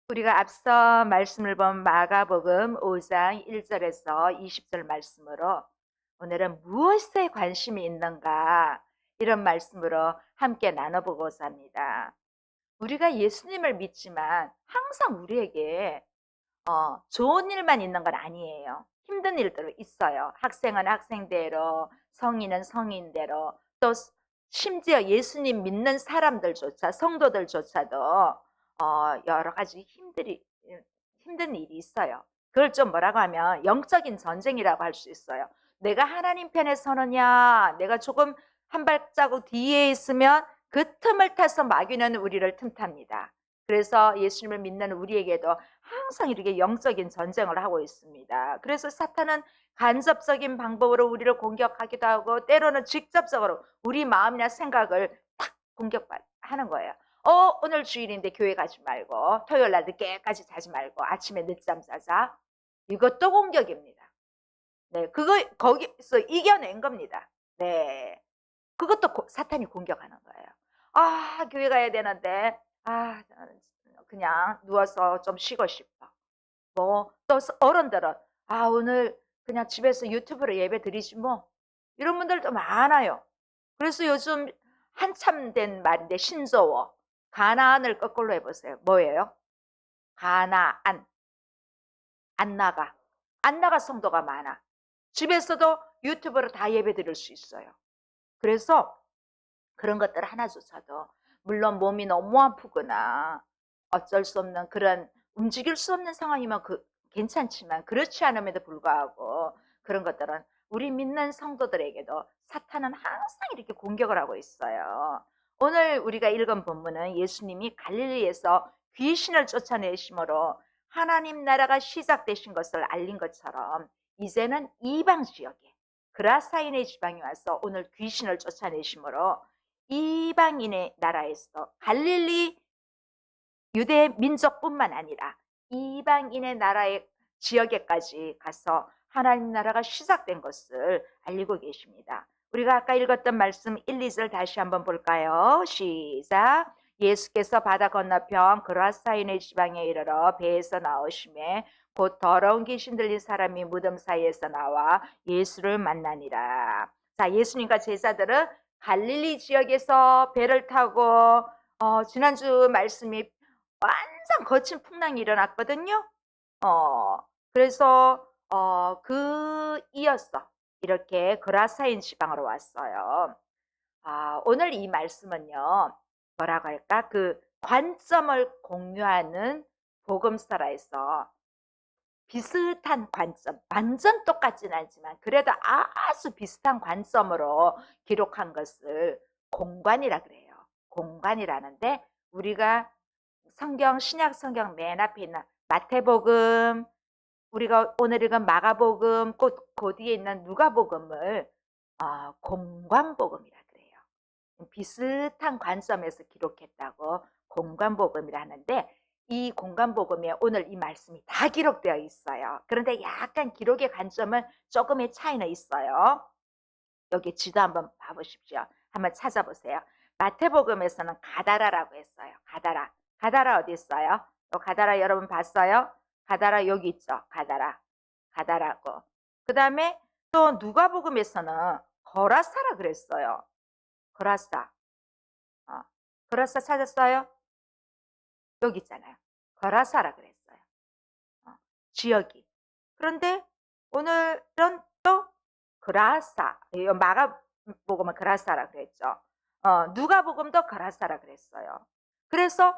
우리가 앞서 말씀을 본 마가복음 5장 1절에서 20절 말씀으로 오늘은 무엇에 관심이 있는가 이런 말씀으로 함께 나눠보고자 합니다. 우리가 예수님을 믿지만 항상 우리에게 좋은 일만 있는 건 아니에요. 힘든 일도 있어요. 학생은 학생대로, 성인은 성인대로, 또 심지어 예수님 믿는 사람들조차, 성도들조차도 여러 가지 힘든 일이 있어요. 그걸 좀 뭐라고 하면 영적인 전쟁이라고 할 수 있어요. 내가 하나님 편에 서느냐, 내가 조금 한 발자국 뒤에 있으면 그 틈을 타서 마귀는 우리를 틈탑니다. 그래서 예수님을 믿는 우리에게도 항상 이렇게 영적인 전쟁을 하고 있습니다. 그래서 사탄은 간접적인 방법으로 우리를 공격하기도 하고 때로는 직접적으로 우리 마음이나 생각을 탁 공격하는 거예요. 오늘 주일인데 교회 가지 말고 토요일 날 늦게까지 자지 말고 아침에 늦잠 자자. 이것도 공격입니다. 네, 거기서 이겨낸 겁니다. 네, 그것도 사탄이 공격하는 거예요. 교회 가야 되는데 나는 그냥 누워서 좀 쉬고 싶어. 또 어른들은 오늘 그냥 집에서 유튜브로 예배 드리지 뭐. 이런 분들도 많아요. 그래서 요즘 한참 된 말인데 신조어. 가나안을 거꾸로 해보세요. 뭐예요? 가나안. 안 나가. 안 나가 성도가 많아. 집에서도 유튜브로 다 예배 드릴 수 있어요. 그래서 그런 것들 하나조차도 물론 몸이 너무 아프거나 어쩔 수 없는 그런 움직일 수 없는 상황이면 괜찮지만 그렇지 않음에도 불구하고 그런 것들은 우리 믿는 성도들에게도 사탄은 항상 이렇게 공격을 하고 있어요. 오늘 우리가 읽은 본문은 예수님이 갈릴리에서 귀신을 쫓아내심으로 하나님 나라가 시작되신 것을 알린 것처럼 이제는 이방 지역에 그라사인의 지방에 와서 오늘 귀신을 쫓아내심으로 이방인의 나라에서 갈릴리 유대 민족뿐만 아니라 이방인의 나라의 지역에까지 가서 하나님 나라가 시작된 것을 알리고 계십니다. 우리가 아까 읽었던 말씀 1, 2절 다시 한번 볼까요? 시작. 예수께서 바다 건너편 그라사인의 지방에 이르러 배에서 나오심에 곧 더러운 귀신 들린 사람이 무덤 사이에서 나와 예수를 만나니라. 자, 예수님과 제자들은 갈릴리 지역에서 배를 타고 지난주 말씀이 완전 거친 풍랑이 일어났거든요. 그래서 이어서 이렇게 그라사인 지방으로 왔어요. 오늘 이 말씀은요, 뭐라고 할까? 그 관점을 공유하는 복음서라에서 비슷한 관점, 완전 똑같진 않지만 그래도 아주 비슷한 관점으로 기록한 것을 공관이라 그래요. 공관이라는데 우리가 신약 성경 맨 앞에 있는 마태복음, 우리가 오늘 읽은 마가복음, 그 뒤에 있는 누가복음을 공관복음이라 그래요. 비슷한 관점에서 기록했다고 공관복음이라 하는데 이 공관복음에 오늘 이 말씀이 다 기록되어 있어요. 그런데 약간 기록의 관점은 조금의 차이는 있어요. 여기 지도 한번 봐보십시오. 한번 찾아보세요. 마태복음에서는 가다라라고 했어요. 가다라. 가다라 어디 있어요? 가다라 여러분 봤어요? 가다라 여기 있죠. 가다라. 가다라고. 그 다음에 또 누가복음에서는 거라사라 그랬어요. 거라사. 거라사 찾았어요? 여기 있잖아요. 거라사라 그랬어요. 지역이. 그런데 오늘은 또 그라사. 마가복음은 그라사라 그랬죠. 누가복음도 그라사라 그랬어요. 그래서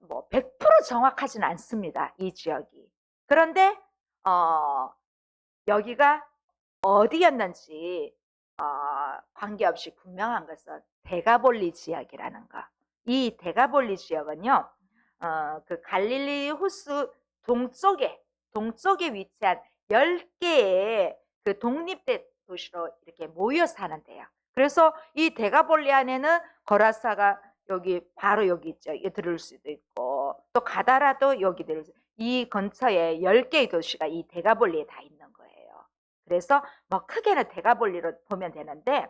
뭐 100% 정확하진 않습니다. 이 지역이. 그런데 여기가 어디였는지 관계없이 분명한 것은 데가볼리 지역이라는 거. 이 데가볼리 지역은요, 그 갈릴리 호수 동쪽에 위치한 10개의 그 독립된 도시로 이렇게 모여 사는데요. 그래서 이 데가볼리 안에는 거라사가 바로 여기 있죠. 들을 수도 있고, 또 가다라도 여기 들을 수, 이 근처에 10개의 도시가 이 데가볼리에 다 있는 거예요. 그래서 뭐 크게는 데가볼리로 보면 되는데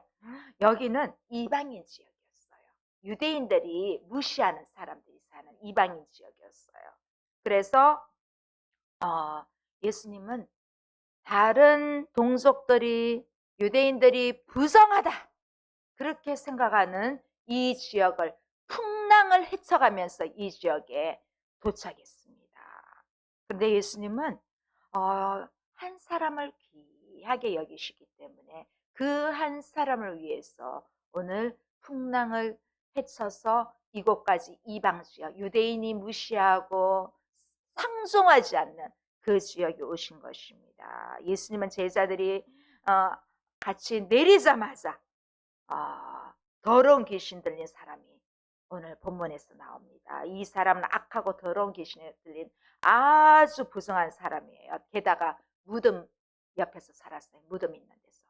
여기는 이방인 지역이었어요. 유대인들이 무시하는 사람들이 사는 이방인 지역이었어요. 그래서 예수님은 다른 동족들이 유대인들이 부정하다 그렇게 생각하는 이 지역을 풍랑을 헤쳐가면서 이 지역에 도착했습니다. 그런데 예수님은 한 사람을 귀하게 여기시기 때문에 그 한 사람을 위해서 오늘 풍랑을 헤쳐서 이곳까지 이방 지역, 유대인이 무시하고 상종하지 않는 그 지역에 오신 것입니다. 예수님은 제자들이 같이 내리자마자 더러운 귀신 들린 사람이 오늘 본문에서 나옵니다. 이 사람은 악하고 더러운 귀신에 들린 아주 부정한 사람이에요. 게다가 무덤 옆에서 살았어요. 무덤 있는 데서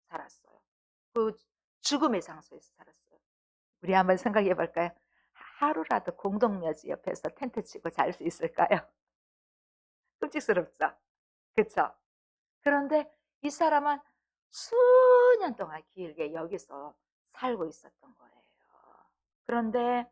살았어요. 그 죽음의 장소에서 살았어요. 우리 한번 생각해 볼까요? 하루라도 공동묘지 옆에서 텐트 치고 잘 수 있을까요? 끔찍스럽죠? 그렇죠? 그런데 이 사람은 수년 동안 길게 여기서 살고 있었던 거예요. 그런데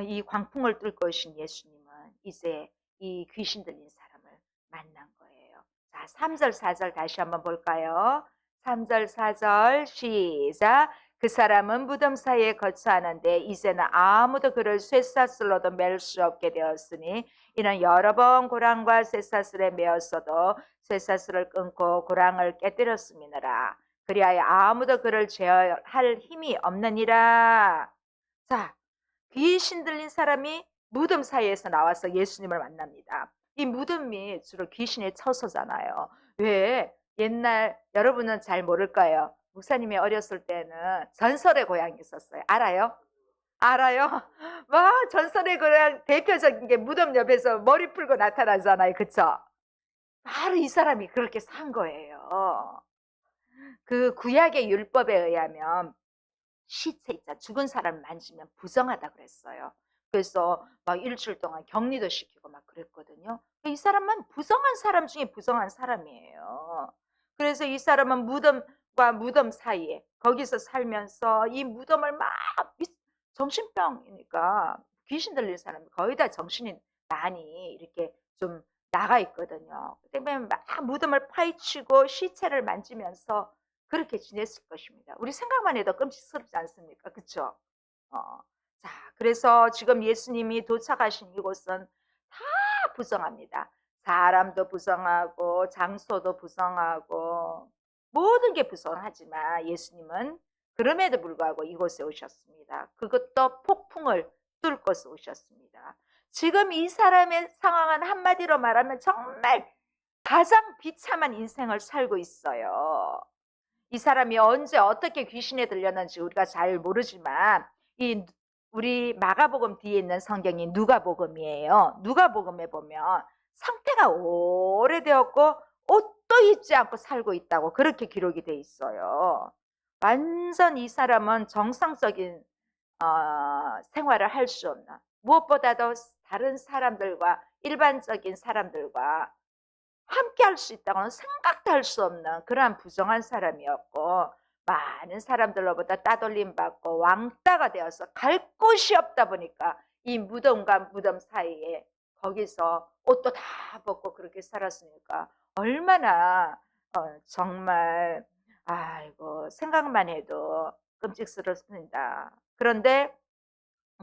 이 광풍을 뚫고 오신 예수님은 이제 이 귀신 들린 사람을 만난 거예요. 자, 3절, 4절 다시 한번 볼까요? 3절, 4절 시작. 그 사람은 무덤 사이에 거처하는데 이제는 아무도 그를 쇠사슬로도 맬 수 없게 되었으니 이는 여러 번 고랑과 쇠사슬에 매었어도 쇠사슬을 끊고 고랑을 깨뜨렸음이니라. 그리하여 아무도 그를 제어할 힘이 없느니라. 자, 귀신 들린 사람이 무덤 사이에서 나와서 예수님을 만납니다. 이 무덤이 주로 귀신의 처소잖아요. 왜? 옛날 여러분은 잘 모를 거예요. 목사님이 어렸을 때는 전설의 고향이 있었어요. 알아요? 알아요? 와, 전설의 고향 대표적인 게 무덤 옆에서 머리 풀고 나타나잖아요. 그쵸? 바로 이 사람이 그렇게 산 거예요. 그 구약의 율법에 의하면 시체 있자 죽은 사람을 만지면 부정하다 그랬어요. 그래서 막 일주일 동안 격리도 시키고 막 그랬거든요. 이 사람은 부정한 사람 중에 부정한 사람이에요. 그래서 이 사람은 무덤과 무덤 사이에 거기서 살면서 이 무덤을 막 정신병이니까 귀신 들린 사람이 거의 다 정신이 많이 이렇게 좀 나가 있거든요. 때문에 막 무덤을 파헤치고 시체를 만지면서 그렇게 지냈을 것입니다. 우리 생각만 해도 끔찍스럽지 않습니까? 그렇죠? 자, 그래서 지금 예수님이 도착하신 이곳은 다 부정합니다. 사람도 부정하고 장소도 부정하고 모든 게 부정하지만 예수님은 그럼에도 불구하고 이곳에 오셨습니다. 그것도 폭풍을 뚫고서 오셨습니다. 지금 이 사람의 상황은 한마디로 말하면 정말 가장 비참한 인생을 살고 있어요. 이 사람이 언제 어떻게 귀신에 들렸는지 우리가 잘 모르지만 우리 마가복음 뒤에 있는 성경이 누가복음이에요. 누가복음에 보면 상태가 오래되었고 옷도 입지 않고 살고 있다고 그렇게 기록이 돼 있어요. 완전 이 사람은 정상적인 생활을 할 수 없는, 무엇보다도 다른 사람들과 일반적인 사람들과 함께 할 수 있다고는 생각도 할 수 없는 그러한 부정한 사람이었고 많은 사람들로부터 따돌림 받고 왕따가 되어서 갈 곳이 없다 보니까 이 무덤과 무덤 사이에 거기서 옷도 다 벗고 그렇게 살았으니까 얼마나 정말 아이고 생각만 해도 끔찍스럽습니다. 그런데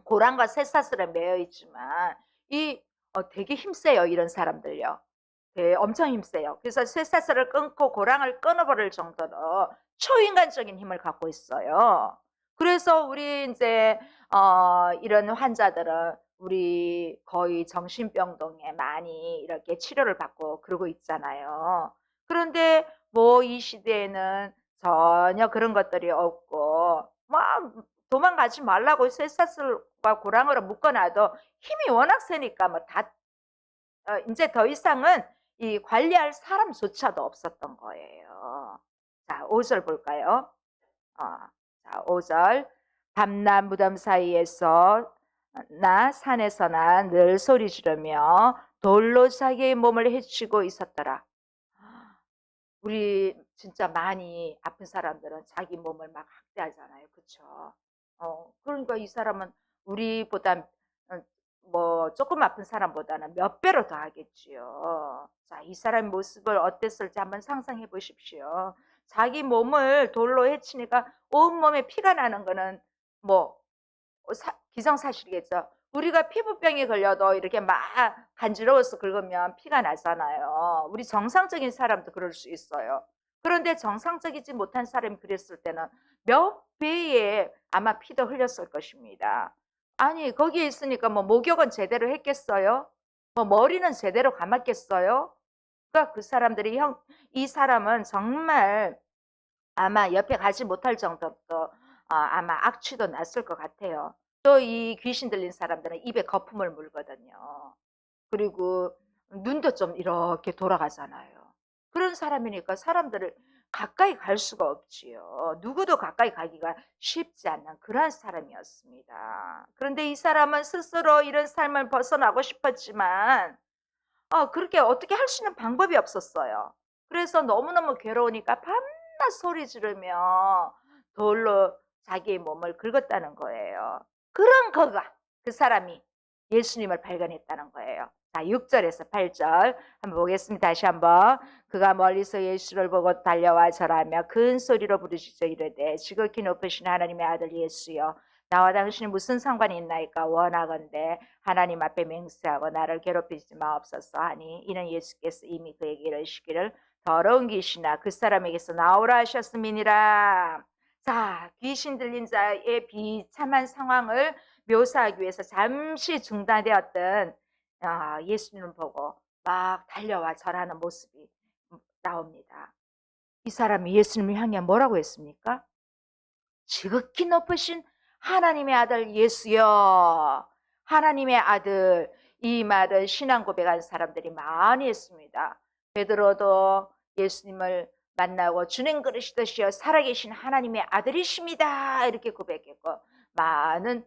고랑과 쇠사슬에 매여 있지만 되게 힘세요. 이런 사람들요. 네, 엄청 힘세요. 그래서 쇠사슬을 끊고 고랑을 끊어버릴 정도로 초인간적인 힘을 갖고 있어요. 그래서 우리 이제 이런 환자들은 우리 거의 정신병동에 많이 이렇게 치료를 받고 그러고 있잖아요. 그런데 뭐 이 시대에는 전혀 그런 것들이 없고 막 도망가지 말라고 쇠사슬과 고랑으로 묶어놔도 힘이 워낙 세니까 뭐다 이제 더 이상은 이 관리할 사람조차도 없었던 거예요. 자, 5절 볼까요? 자, 5절. 밤낮 무덤 사이에서 나 산에서나 늘 소리 지르며 돌로 자기의 몸을 해치고 있었더라. 우리 진짜 많이 아픈 사람들은 자기 몸을 막 학대하잖아요. 그렇죠? 그러니까 이 사람은 우리보다 뭐 조금 아픈 사람보다는 몇 배로 더 하겠지요. 자, 이 사람의 모습을 어땠을지 한번 상상해 보십시오. 자기 몸을 돌로 해치니까 온몸에 피가 나는 거는 뭐 기정사실이겠죠. 우리가 피부병에 걸려도 이렇게 막 간지러워서 긁으면 피가 나잖아요. 우리 정상적인 사람도 그럴 수 있어요. 그런데 정상적이지 못한 사람이 그랬을 때는 몇 배의 아마 피도 흘렸을 것입니다. 아니, 거기에 있으니까 뭐 목욕은 제대로 했겠어요? 뭐 머리는 제대로 감았겠어요? 그러니까 그 사람들이 이 사람은 정말 아마 옆에 가지 못할 정도로 아마 악취도 났을 것 같아요. 또 이 귀신 들린 사람들은 입에 거품을 물거든요. 그리고 눈도 좀 이렇게 돌아가잖아요. 그런 사람이니까 사람들을 가까이 갈 수가 없지요. 누구도 가까이 가기가 쉽지 않는 그러한 사람이었습니다. 그런데 이 사람은 스스로 이런 삶을 벗어나고 싶었지만 그렇게 어떻게 할 수 있는 방법이 없었어요. 그래서 너무너무 괴로우니까 밤낮 소리 지르며 돌로 자기의 몸을 긁었다는 거예요. 그런 그 사람이 예수님을 발견했다는 거예요. 자, 6절에서 8절 한번 보겠습니다. 다시 한번. 그가 멀리서 예수를 보고 달려와 절하며 큰 소리로 부르짖어 이르되 지극히 높으신 하나님의 아들 예수여, 나와 당신이 무슨 상관이 있나이까? 원하건대 하나님 앞에 맹세하고 나를 괴롭히지 마옵소서 하니, 이는 예수께서 이미 그에게 이르시기를 더러운 귀신아 그 사람에게서 나오라 하셨음이니라. 자, 귀신 들린 자의 비참한 상황을 묘사하기 위해서 잠시 중단되었던 예수님을 보고 막 달려와 절하는 모습이 나옵니다. 이 사람이 예수님을 향해 뭐라고 했습니까? 지극히 높으신 하나님의 아들 예수여, 하나님의 아들. 이 말은 신앙 고백한 사람들이 많이 했습니다. 베드로도 예수님을 만나고 주는 그러시듯이요 살아계신 하나님의 아들이십니다 이렇게 고백했고, 많은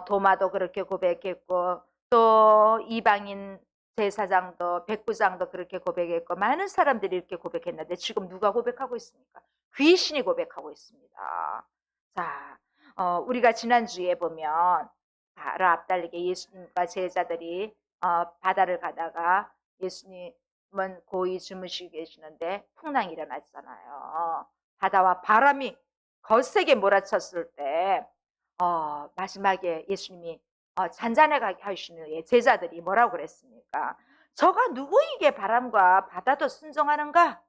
도마도 그렇게 고백했고, 또 이방인 제사장도 백부장도 그렇게 고백했고, 많은 사람들이 이렇게 고백했는데 지금 누가 고백하고 있습니까? 귀신이 고백하고 있습니다. 자, 우리가 지난주에 보면 바로 앞달리게 예수님과 제자들이 바다를 가다가 예수님은 고이 주무시고 계시는데 풍랑이 일어났잖아요. 바다와 바람이 거세게 몰아쳤을 때 마지막에 예수님이 잔잔하게 하시는 후에 제자들이 뭐라고 그랬습니까? 저가 누구에게 바람과 바다도 순종하는가?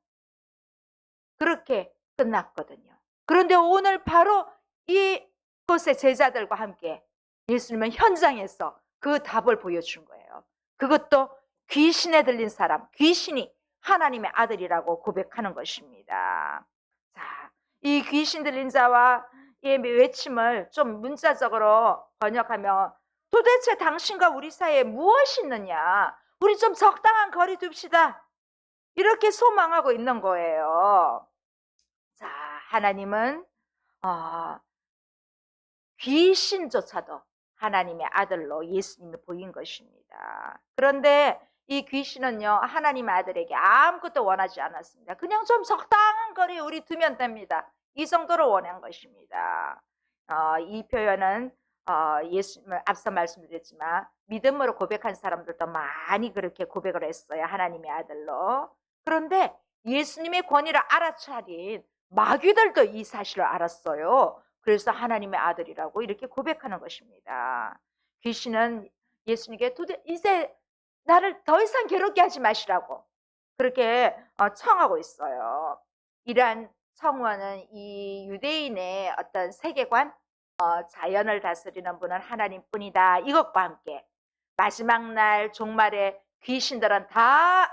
그렇게 끝났거든요. 그런데 오늘 바로 이곳의 제자들과 함께 예수님은 현장에서 그 답을 보여준 거예요. 그것도 귀신에 들린 사람, 귀신이 하나님의 아들이라고 고백하는 것입니다. 자, 이 귀신 들린 자와 이 외침을 좀 문자적으로 번역하면, 도대체 당신과 우리 사이에 무엇이 있느냐? 우리 좀 적당한 거리 둡시다. 이렇게 소망하고 있는 거예요. 자, 하나님은 귀신조차도 하나님의 아들로 예수님이 보인 것입니다. 그런데 이 귀신은요, 하나님의 아들에게 아무것도 원하지 않았습니다. 그냥 좀 적당한 거리 우리 두면 됩니다. 이 정도로 원한 것입니다. 이 표현은 예수님을 앞서 말씀드렸지만 믿음으로 고백한 사람들도 많이 그렇게 고백을 했어요. 하나님의 아들로. 그런데 예수님의 권위를 알아차린 마귀들도 이 사실을 알았어요. 그래서 하나님의 아들이라고 이렇게 고백하는 것입니다. 귀신은 예수님께 이제 나를 더 이상 괴롭게 하지 마시라고 그렇게 청하고 있어요. 이러한 청원은 이 유대인의 어떤 세계관, 자연을 다스리는 분은 하나님뿐이다, 이것과 함께 마지막 날 종말에 귀신들은 다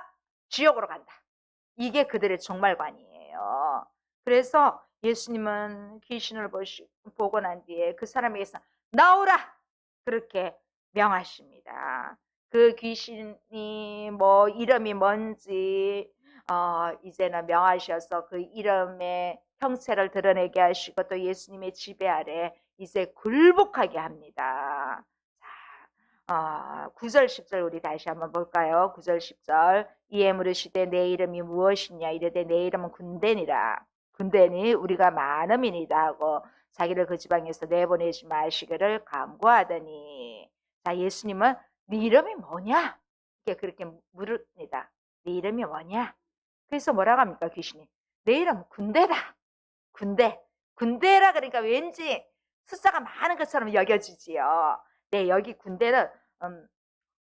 지옥으로 간다, 이게 그들의 종말관이에요. 그래서 예수님은 귀신을 보고 난 뒤에 그 사람에게서 나오라 그렇게 명하십니다. 그 귀신이 뭐 이름이 뭔지 이제는 명하셔서 그 이름의 형체를 드러내게 하시고, 또 예수님의 지배 아래 이제 굴복하게 합니다. 자, 9절 10절 우리 다시 한번 볼까요? 9절 10절. 이에 물으시되 내 이름이 무엇이냐? 이르되 내 이름은 군대니라. 군대니 우리가 많음이니이다 하고 자기를 그 지방에서 내보내지 마시기를 간구하더니. 자, 예수님은 네 이름이 뭐냐? 이렇게 그렇게 물읍니다. 네 이름이 뭐냐? 그래서 뭐라고 합니까, 귀신이? 내 이름은 군대다. 군대. 군대라 그러니까 왠지 숫자가 많은 것처럼 여겨지지요. 네, 여기 군대는 음,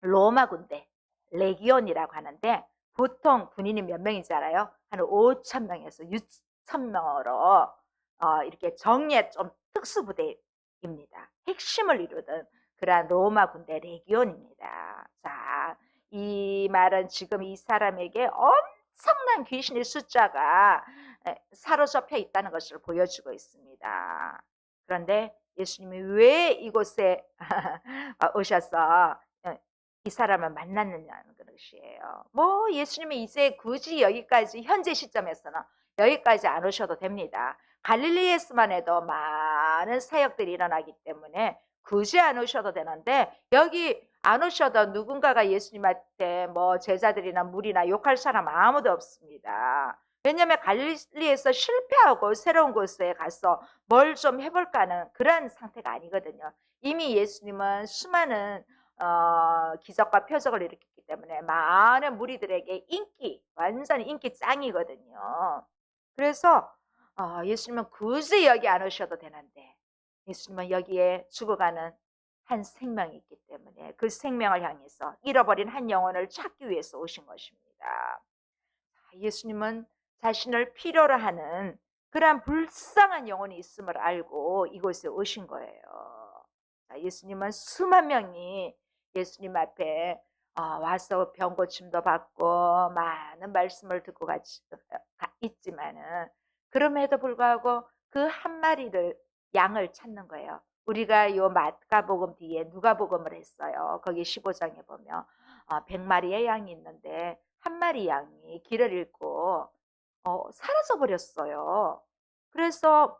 로마 군대, 레기온이라고 하는데 보통 군인이 몇 명인지 알아요? 한 5천 명에서 6천 명으로 이렇게 정예 좀 특수부대입니다. 핵심을 이루던 그러한 로마 군대 레기온입니다. 자, 이 말은 지금 이 사람에게 엄청난 귀신의 숫자가 사로잡혀 있다는 것을 보여주고 있습니다. 그런데 예수님이 왜 이곳에 오셔서 이 사람을 만났느냐는 것이에요. 뭐 예수님이 이제 굳이 여기까지 현재 시점에서는 여기까지 안 오셔도 됩니다. 갈릴리에서만 해도 많은 사역들이 일어나기 때문에 굳이 안 오셔도 되는데 여기 안 오셔도 누군가가 예수님한테 뭐 제자들이나 무리나 욕할 사람 아무도 없습니다. 왜냐하면 갈릴리에서 실패하고 새로운 곳에 가서 뭘 좀 해볼까 하는 그런 상태가 아니거든요. 이미 예수님은 수많은 기적과 표적을 일으켰기 때문에 많은 무리들에게 완전히 인기 짱이거든요. 그래서 예수님은 굳이 여기 안 오셔도 되는데 예수님은 여기에 죽어가는 한 생명이 있기 때문에 그 생명을 향해서 잃어버린 한 영혼을 찾기 위해서 오신 것입니다. 예수님은 자신을 필요로 하는 그러한 불쌍한 영혼이 있음을 알고 이곳에 오신 거예요. 예수님은 수만 명이 예수님 앞에 와서 병 고침도 받고 많은 말씀을 듣고 있지만은 그럼에도 불구하고 그 한 마리를 양을 찾는 거예요. 우리가 요 마가복음 뒤에 누가복음을 했어요. 거기 15장에 보면 100마리의 양이 있는데 한 마리 양이 길을 잃고 사라져 버렸어요. 그래서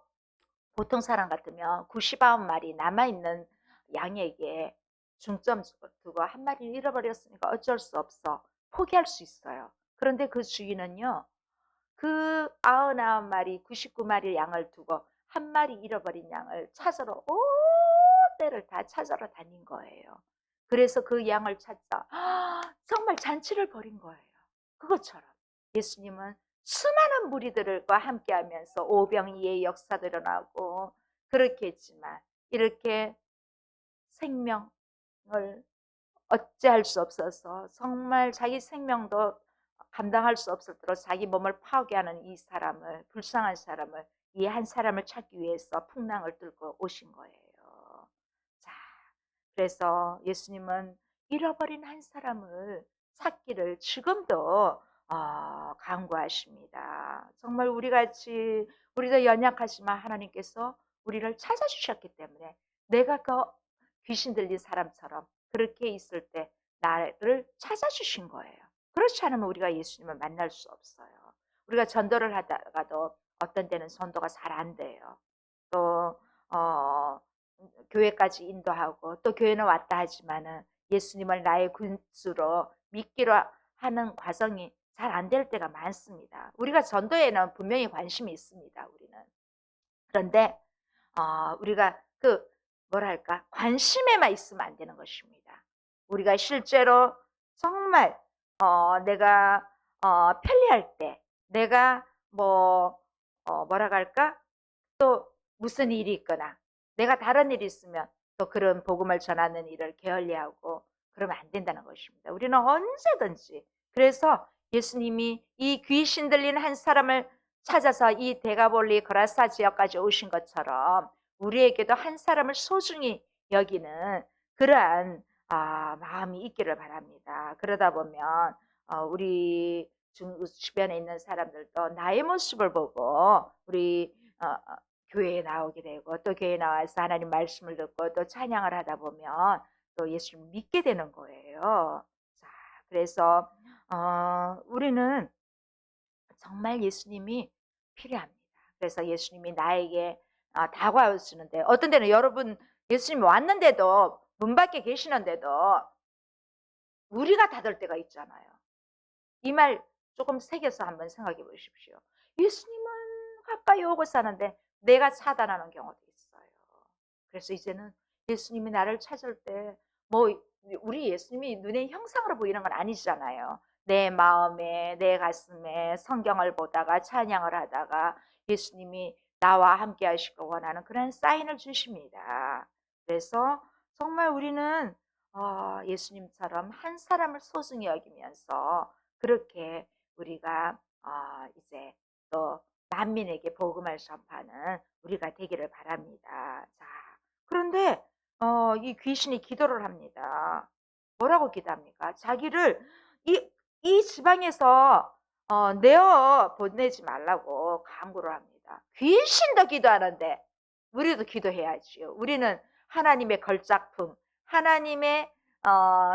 보통 사람 같으면 99마리 남아있는 양에게 중점 두고 한 마리를 잃어버렸으니까 어쩔 수 없어. 포기할 수 있어요. 그런데 그 주인은요, 그 99마리, 99마리 양을 두고 한 마리 잃어버린 양을 찾으러 온 데를 다 찾으러 다닌 거예요. 그래서 그 양을 찾자 정말 잔치를 벌인 거예요. 그것처럼 예수님은 수많은 무리들과 함께하면서 오병이의 역사도 일어나고 그렇게 했지만 이렇게 생명을 어찌할 수 없어서 정말 자기 생명도 감당할 수 없을 정도로 자기 몸을 파괴하는 이 사람을, 불쌍한 사람을, 이 한 사람을 찾기 위해서 풍랑을 뚫고 오신 거예요. 자, 그래서 예수님은 잃어버린 한 사람을 찾기를 지금도 간구하십니다. 정말 우리도 연약하지만 하나님께서 우리를 찾아주셨기 때문에 내가 그 귀신 들린 사람처럼 그렇게 있을 때 나를 찾아주신 거예요. 그렇지 않으면 우리가 예수님을 만날 수 없어요. 우리가 전도를 하다가도 어떤 때는 전도가 잘 안 돼요. 또 교회까지 인도하고 또 교회는 왔다 하지만은 예수님을 나의 군수로 믿기로 하는 과정이 잘 안 될 때가 많습니다. 우리가 전도에는 분명히 관심이 있습니다. 우리는. 그런데 우리가 뭐랄까 관심에만 있으면 안 되는 것입니다. 우리가 실제로 정말 내가 편리할 때 내가 뭐라고 할까 또 무슨 일이 있거나 내가 다른 일이 있으면 또 그런 복음을 전하는 일을 게을리하고 그러면 안 된다는 것입니다. 우리는 언제든지 그래서 예수님이 이 귀신 들린 한 사람을 찾아서 이 데가볼리 거라사 지역까지 오신 것처럼 우리에게도 한 사람을 소중히 여기는 그러한 마음이 있기를 바랍니다. 그러다 보면 우리 주변에 있는 사람들도 나의 모습을 보고 우리 교회에 나오게 되고 또 교회에 나와서 하나님 말씀을 듣고 또 찬양을 하다 보면 또 예수를 믿게 되는 거예요. 자, 그래서 우리는 정말 예수님이 필요합니다. 그래서 예수님이 나에게 다가오시는데 어떤 때는 여러분 예수님이 왔는데도 문 밖에 계시는데도 우리가 닫을 때가 있잖아요. 이 말 조금 새겨서 한번 생각해 보십시오. 예수님은 가까이 오고 사는데 내가 차단하는 경우도 있어요. 그래서 이제는 예수님이 나를 찾을 때 뭐 우리 예수님이 눈의 형상으로 보이는 건 아니잖아요. 내 마음에 내 가슴에 성경을 보다가 찬양을 하다가 예수님이 나와 함께 하시고 원하는 그런 사인을 주십니다. 그래서 정말 우리는 예수님처럼 한 사람을 소중히 여기면서 그렇게 우리가 이제 또 만민에게 복음을 전파하는 우리가 되기를 바랍니다. 자, 그런데 이 귀신이 기도를 합니다. 뭐라고 기도합니까? 자기를 이 지방에서 내어 보내지 말라고 간구를 합니다. 귀신도 기도하는데 우리도 기도해야지요. 우리는 하나님의 걸작품, 하나님의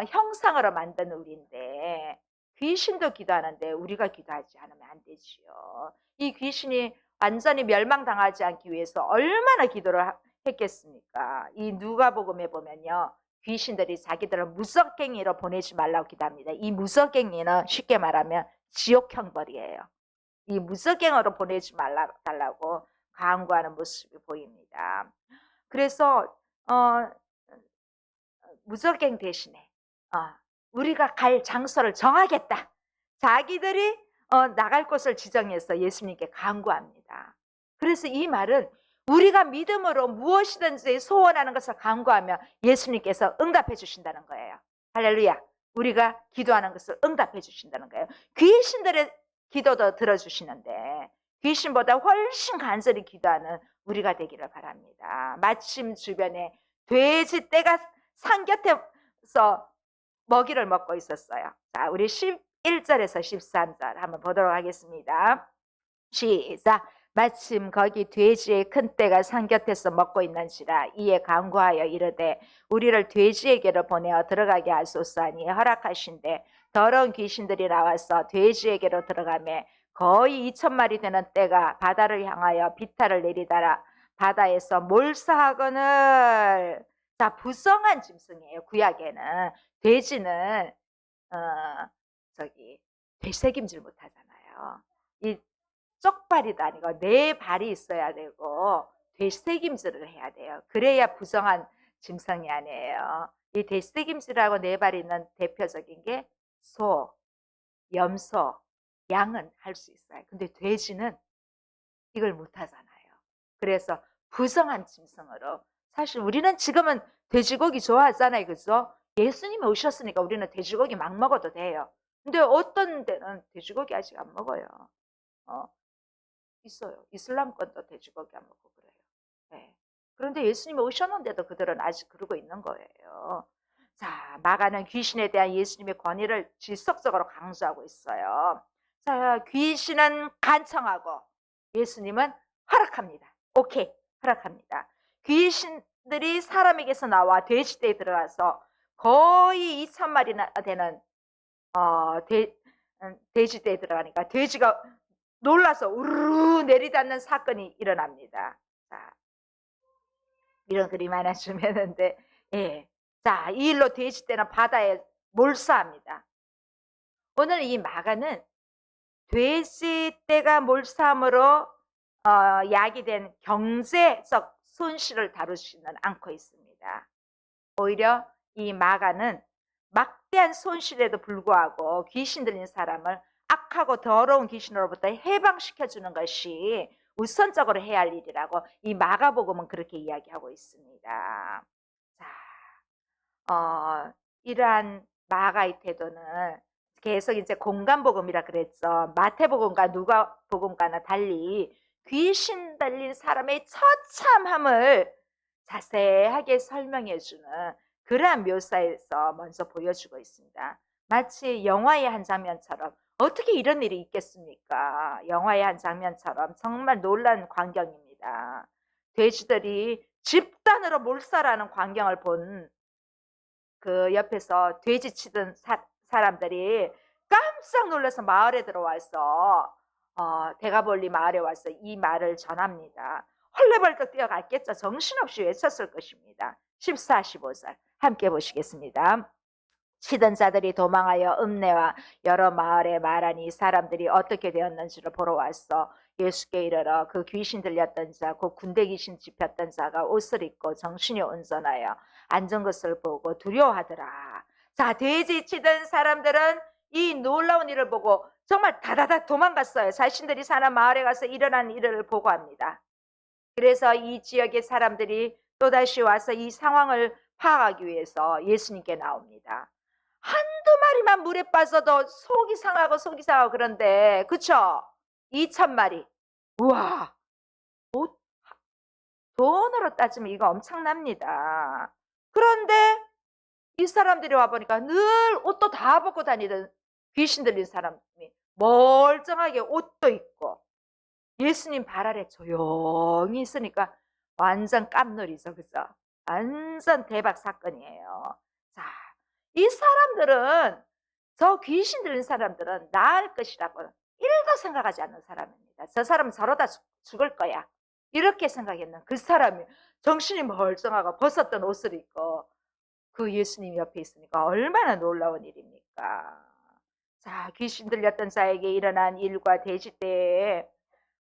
형상으로 만든 우리인데 귀신도 기도하는데 우리가 기도하지 않으면 안 되지요. 이 귀신이 완전히 멸망당하지 않기 위해서 얼마나 기도를 했겠습니까? 이 누가복음에 보면요. 귀신들이 자기들을 무섭갱이로 보내지 말라고 기도합니다. 이 무섭갱이는 쉽게 말하면 지옥 형벌이에요. 이 무섭갱이로 보내지 달라고 간구하는 모습이 보입니다. 그래서 무적갱 대신에 우리가 갈 장소를 정하겠다. 자기들이 나갈 곳을 지정해서 예수님께 간구합니다. 그래서 이 말은 우리가 믿음으로 무엇이든지 소원하는 것을 간구하면 예수님께서 응답해 주신다는 거예요. 할렐루야. 우리가 기도하는 것을 응답해 주신다는 거예요. 귀신들의 기도도 들어주시는데 귀신보다 훨씬 간절히 기도하는 우리가 되기를 바랍니다. 마침 주변에 돼지 떼가 산 곁에서 먹이를 먹고 있었어요. 자, 우리 11절에서 13절 한번 보도록 하겠습니다. 시작. 마침 거기 돼지의 큰 떼가 산 곁에서 먹고 있는지라 이에 간구하여 이르되 우리를 돼지에게로 보내어 들어가게 하소서 하니 허락하신대 더러운 귀신들이 나와서 돼지에게로 들어가매 거의 2,000마리 되는 떼가 바다를 향하여 비탈을 내리다라 바다에서 몰사하거늘. 자, 부성한 짐승이에요. 구약에는 돼지는 되새김질 못하잖아요. 이 쪽발이도 아니고 네 발이 있어야 되고 되새김질을 해야 돼요. 그래야 부성한 짐승이 아니에요. 이 되새김질하고 네 발이 있는 대표적인 게 소, 염소, 양은 할 수 있어요. 근데 돼지는 이걸 못하잖아요. 그래서 부성한 짐승으로 사실 우리는 지금은 돼지고기 좋아하잖아요. 그죠? 예수님이 오셨으니까 우리는 돼지고기 막 먹어도 돼요. 근데 어떤 데는 돼지고기 아직 안 먹어요. 있어요. 이슬람권도 돼지고기 안 먹고 그래요. 네. 그런데 예수님이 오셨는데도 그들은 아직 그러고 있는 거예요. 자, 마가는 귀신에 대한 예수님의 권위를 지속적으로 강조하고 있어요. 자, 귀신은 간청하고 예수님은 허락합니다. 오케이, 허락합니다. 귀신들이 사람에게서 나와 돼지떼에 들어가서 거의 2,000마리나 되는 돼지떼에 들어가니까 돼지가 놀라서 우르르 내리닫는 사건이 일어납니다. 자, 이런 그림 하나 주면은데, 예. 자, 이 일로 돼지떼는 바다에 몰사합니다. 오늘 이 마가는 돼지떼가 몰사함으로 야기된 경제적 손실을 다루지는 않고 있습니다. 오히려 이 마가는 막대한 손실에도 불구하고 귀신 들린 사람을 악하고 더러운 귀신으로부터 해방시켜주는 것이 우선적으로 해야 할 일이라고 이 마가복음은 그렇게 이야기하고 있습니다. 자, 이러한 마가의 태도는 계속 이제 공간복음이라 그랬죠. 마태복음과 누가복음과는 달리 귀신 들린 사람의 처참함을 자세하게 설명해주는 그러한 묘사에서 먼저 보여주고 있습니다. 마치 영화의 한 장면처럼 어떻게 이런 일이 있겠습니까? 영화의 한 장면처럼 정말 놀라운 광경입니다. 돼지들이 집단으로 몰살하는 광경을 본 그 옆에서 돼지 치던 사람들이 깜짝 놀라서 마을에 들어와서 대가볼리 마을에 와서 이 말을 전합니다. 헐레벌떡 뛰어갔겠죠. 정신없이 외쳤을 것입니다. 14, 15절 함께 보시겠습니다. 치던 자들이 도망하여 읍내와 여러 마을에 말하니 사람들이 어떻게 되었는지를 보러 왔어. 예수께 이르러 그 귀신 들렸던 자, 그 군대 귀신 집혔던 자가 옷을 입고 정신이 온전하여 앉은 것을 보고 두려워하더라. 자, 돼지 치던 사람들은 이 놀라운 일을 보고 정말 다다닥 도망갔어요. 자신들이 사는 마을에 가서 일어난 일을 보고합니다. 그래서 이 지역의 사람들이 또다시 와서 이 상황을 파악하기 위해서 예수님께 나옵니다. 한두 마리만 물에 빠져도 속이 상하고 그런데 그쵸? 2,000마리. 우와, 돈으로 따지면 이거 엄청납니다. 그런데 이 사람들이 와보니까 늘 옷도 다 벗고 다니던 귀신 들린 사람이 멀쩡하게 옷도 입고 예수님 발 아래 조용히 있으니까 완전 깜놀이죠. 그죠? 완전 대박 사건이에요. 자, 이 사람들은, 저 귀신 들린 사람들은 나을 것이라고 1도 생각하지 않는 사람입니다. 저 사람은 저러다 죽을 거야. 이렇게 생각했는 그 사람이 정신이 멀쩡하고 벗었던 옷을 입고 그 예수님 옆에 있으니까 얼마나 놀라운 일입니까? 자, 귀신 들렸던 자에게 일어난 일과 대지 때에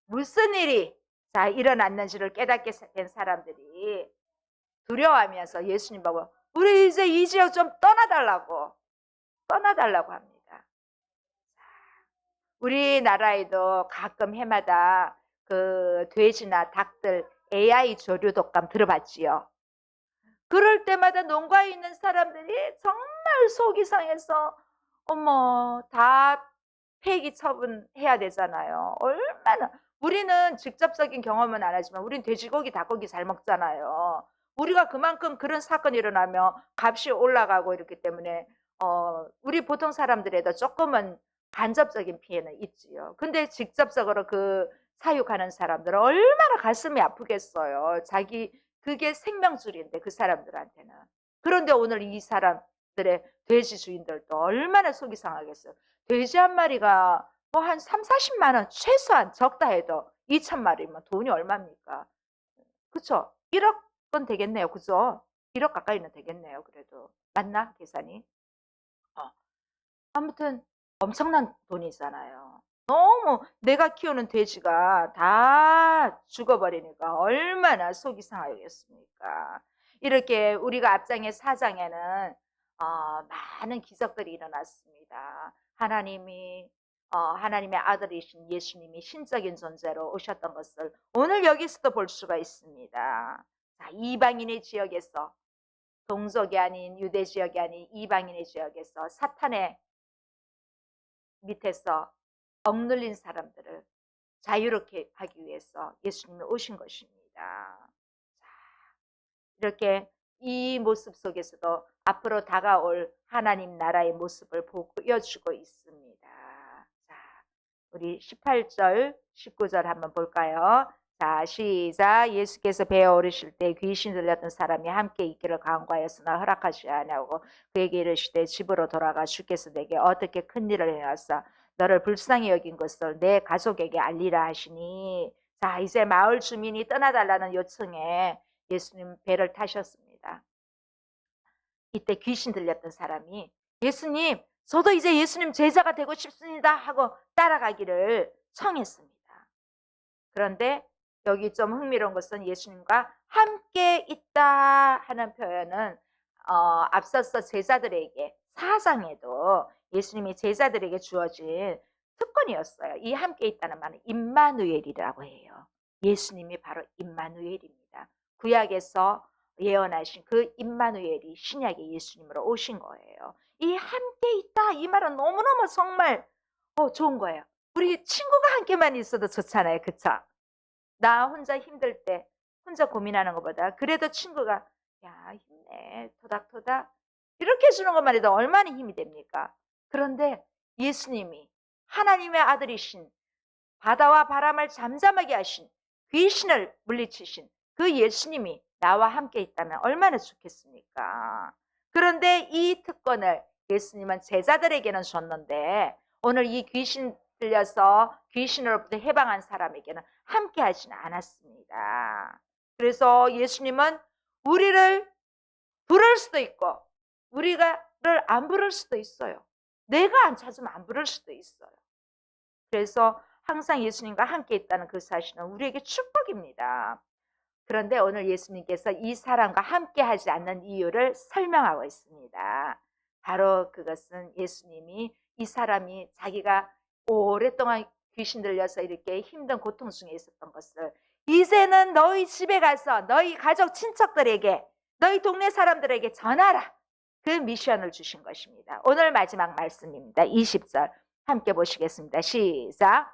무슨 일이 일어났는지를 깨닫게 된 사람들이 두려워하면서 예수님 보고 우리 이제 이 지역 좀 떠나달라고 합니다. 우리나라에도 가끔 해마다 그 돼지나 닭들 AI 조류 독감 들어봤지요? 그럴 때마다 농가에 있는 사람들이 정말 속이 상해서 어머 다 폐기 처분해야 되잖아요. 얼마나 우리는 직접적인 경험은 안 하지만 우린 돼지고기 닭고기 잘 먹잖아요. 우리가 그만큼 그런 사건이 일어나면 값이 올라가고 이렇기 때문에 우리 보통 사람들에도 조금은 간접적인 피해는 있지요. 근데 직접적으로 그 사육하는 사람들은 얼마나 가슴이 아프겠어요. 자기 그게 생명줄인데 그 사람들한테는. 그런데 오늘 이 사람들의 돼지 주인들도 얼마나 속이 상하겠어요. 돼지 한 마리가 뭐 한 3, 40만 원 최소한 적다 해도 2,000마리면 돈이 얼마입니까? 그쵸? 1억은 되겠네요. 그죠? 1억 가까이는 되겠네요. 그래도. 맞나? 계산이? 아무튼 엄청난 돈이잖아요. 너무 내가 키우는 돼지가 다 죽어버리니까 얼마나 속이 상하겠습니까? 이렇게 우리가 앞장의 4장에는 많은 기적들이 일어났습니다. 하나님의 아들이신 예수님이 신적인 존재로 오셨던 것을 오늘 여기서도 볼 수가 있습니다. 자, 이방인의 지역에서 동족이 아닌 유대 지역이 아닌 이방인의 지역에서 사탄의 밑에서 억눌린 사람들을 자유롭게 하기 위해서 예수님이 오신 것입니다. 이렇게 이 모습 속에서도 앞으로 다가올 하나님 나라의 모습을 보여주고 있습니다. 자, 우리 18절, 19절 한번 볼까요? 자, 시작. 예수께서 배에 오르실 때 귀신 들렸던 사람이 함께 있기를 간구하였으나 허락하지 아니하고 그에게 이르시되 집으로 돌아가 주께서 내게 어떻게 큰 일을 해놨어 너를 불쌍히 여긴 것을 내 가족에게 알리라 하시니. 자, 이제 마을 주민이 떠나달라는 요청에 예수님 배를 타셨습니다. 이때 귀신 들렸던 사람이 예수님, 저도 이제 예수님 제자가 되고 싶습니다 하고 따라가기를 청했습니다. 그런데 여기 좀 흥미로운 것은 예수님과 함께 있다 하는 표현은 앞서서 제자들에게 4장에도 예수님이 제자들에게 주어진 특권이었어요. 이 함께 있다는 말은 임마누엘이라고 해요. 예수님이 바로 임마누엘입니다. 구약에서 예언하신 그 임마누엘이 신약의 예수님으로 오신 거예요. 이 함께 있다 이 말은 너무너무 정말 좋은 거예요. 우리 친구가 함께만 있어도 좋잖아요. 그쵸? 나 혼자 힘들 때 혼자 고민하는 것보다 그래도 친구가 야 힘내 토닥토닥 이렇게 해주는 것만 해도 얼마나 힘이 됩니까? 그런데 예수님이 하나님의 아들이신 바다와 바람을 잠잠하게 하신 귀신을 물리치신 그 예수님이 나와 함께 있다면 얼마나 좋겠습니까? 그런데 이 특권을 예수님은 제자들에게는 줬는데 오늘 이 귀신 들려서 귀신으로부터 해방한 사람에게는 함께 하지는 않았습니다. 그래서 예수님은 우리를 부를 수도 있고 우리가를 안 부를 수도 있어요. 내가 안 찾으면 안 부를 수도 있어요. 그래서 항상 예수님과 함께 있다는 그 사실은 우리에게 축복입니다. 그런데 오늘 예수님께서 이 사람과 함께 하지 않는 이유를 설명하고 있습니다. 바로 그것은 예수님이 이 사람이 자기가 오랫동안 귀신 들려서 이렇게 힘든 고통 중에 있었던 것을 이제는 너희 집에 가서 너희 가족 친척들에게 너희 동네 사람들에게 전하라. 그 미션을 주신 것입니다. 오늘 마지막 말씀입니다. 20절 함께 보시겠습니다. 시작.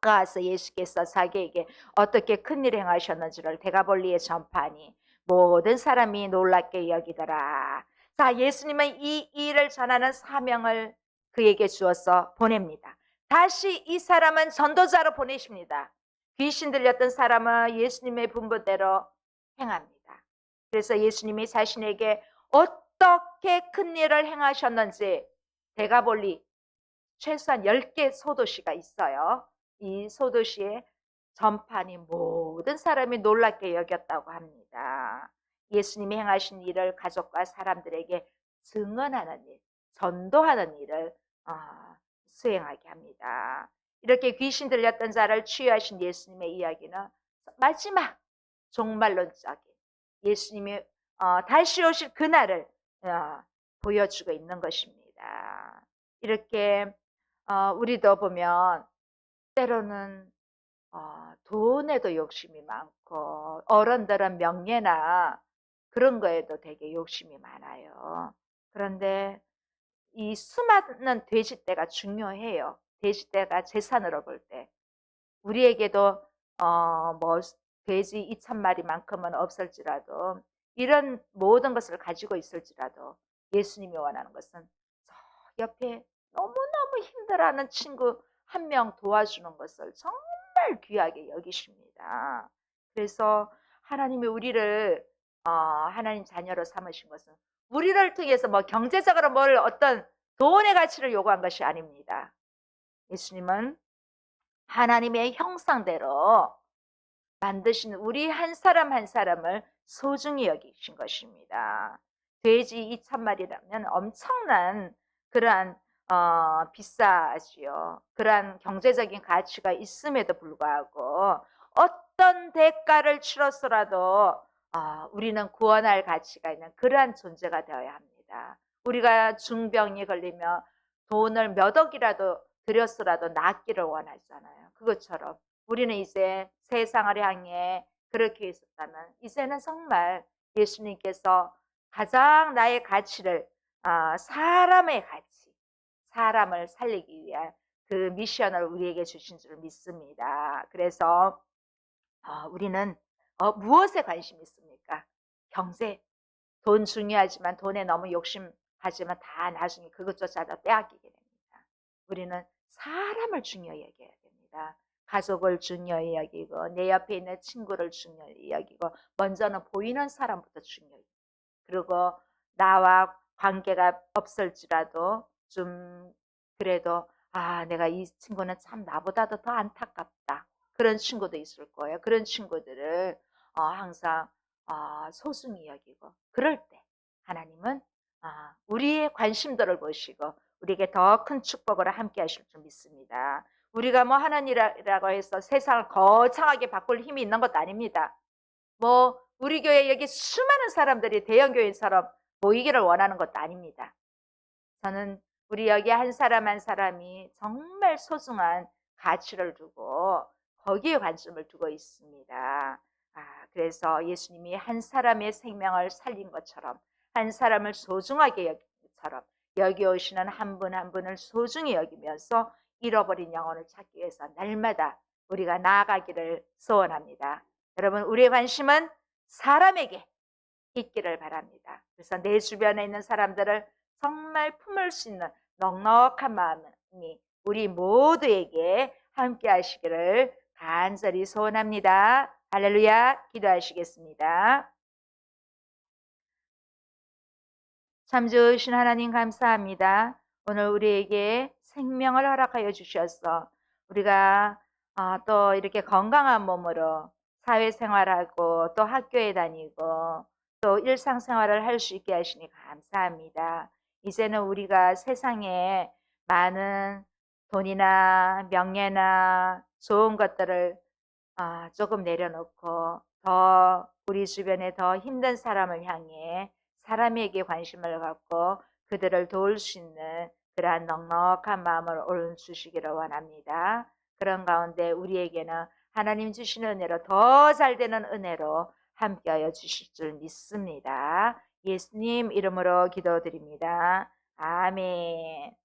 가서 예수께서 자기에게 어떻게 큰일 행하셨는지를 대가볼리에 전파하니 모든 사람이 놀랍게 여기더라. 자, 예수님은 이 일을 전하는 사명을 그에게 주어서 보냅니다. 다시 이 사람은 전도자로 보내십니다. 귀신 들렸던 사람은 예수님의 분부대로 행합니다. 그래서 예수님이 자신에게 어떻게 큰일을 행하셨는지 대가볼리 최소한 10개 소도시가 있어요. 이 소도시의 전판이 모든 사람이 놀랍게 여겼다고 합니다. 예수님이 행하신 일을 가족과 사람들에게 증언하는 일, 전도하는 일을 수행하게 합니다. 이렇게 귀신 들렸던 자를 치유하신 예수님의 이야기는 마지막 종말론적인 예수님이 다시 오실 그날을 보여주고 있는 것입니다. 이렇게 우리도 보면 때로는 돈에도 욕심이 많고 어른들은 명예나 그런 거에도 되게 욕심이 많아요. 그런데 이 수많은 돼지떼가 중요해요. 돼지떼가 재산으로 볼 때 우리에게도 뭐 돼지 2,000마리만큼은 없을지라도 이런 모든 것을 가지고 있을지라도 예수님이 원하는 것은 저 옆에 너무너무 힘들어하는 친구 한 명 도와주는 것을 정말 귀하게 여기십니다. 그래서 하나님이 우리를 하나님 자녀로 삼으신 것은 우리를 통해서 뭐 경제적으로 뭘 어떤 돈의 가치를 요구한 것이 아닙니다. 예수님은 하나님의 형상대로 만드신 우리 한 사람 한 사람을 소중히 여기신 것입니다. 돼지 2,000마리라면 엄청난 그러한 비싸지요. 그러한 경제적인 가치가 있음에도 불구하고 어떤 대가를 치러서라도 우리는 구원할 가치가 있는 그러한 존재가 되어야 합니다. 우리가 중병이 걸리며 돈을 몇 억이라도 들였어라도 낫기를 원하잖아요. 그것처럼 우리는 이제 세상을 향해 그렇게 있었다면 이제는 정말 예수님께서 가장 나의 가치를 사람의 가치, 사람을 살리기 위한 그 미션을 우리에게 주신 줄 믿습니다. 그래서 우리는 무엇에 관심이 있습니까? 경제, 돈 중요하지만 돈에 너무 욕심하지만 다 나중에 그것조차도 빼앗기게 됩니다. 우리는 사람을 중요히 여겨야 됩니다. 가족을 중요히 여기고 내 옆에 있는 친구를 중요히 여기고 먼저는 보이는 사람부터 중요히 그리고 나와 관계가 없을지라도 좀 그래도 내가 이 친구는 참 나보다도 더 안타깝다. 그런 친구도 있을 거예요. 그런 친구들을 항상 소중히 여기고 그럴 때 하나님은 우리의 관심들을 보시고 우리에게 더 큰 축복을 함께 하실 줄 믿습니다. 우리가 뭐 하나님이라고 해서 세상을 거창하게 바꿀 힘이 있는 것도 아닙니다. 뭐 우리 교회 여기 수많은 사람들이 대형 교회처럼 모이기를 원하는 것도 아닙니다. 저는 우리 여기 한 사람 한 사람이 정말 소중한 가치를 두고 거기에 관심을 두고 있습니다. 그래서 예수님이 한 사람의 생명을 살린 것처럼 한 사람을 소중하게 여긴 것처럼 여기 오시는 한 분 한 분을 소중히 여기면서 잃어버린 영혼을 찾기 위해서 날마다 우리가 나아가기를 소원합니다. 여러분, 우리의 관심은 사람에게 있기를 바랍니다. 그래서 내 주변에 있는 사람들을 정말 품을 수 있는 넉넉한 마음이 우리 모두에게 함께 하시기를 간절히 소원합니다. 할렐루야. 기도하시겠습니다. 참 좋으신 하나님 감사합니다. 오늘 우리에게 생명을 허락하여 주셔서 우리가 또 이렇게 건강한 몸으로 사회생활하고 또 학교에 다니고 또 일상생활을 할 수 있게 하시니 감사합니다. 이제는 우리가 세상에 많은 돈이나 명예나 좋은 것들을 조금 내려놓고 더 우리 주변에 더 힘든 사람을 향해 사람에게 관심을 갖고 그들을 도울 수 있는 그러한 넉넉한 마음을 오늘 주시기를 원합니다. 그런 가운데 우리에게는 하나님 주시는 은혜로 더 잘되는 은혜로 함께하여 주실 줄 믿습니다. 예수님 이름으로 기도드립니다. 아멘.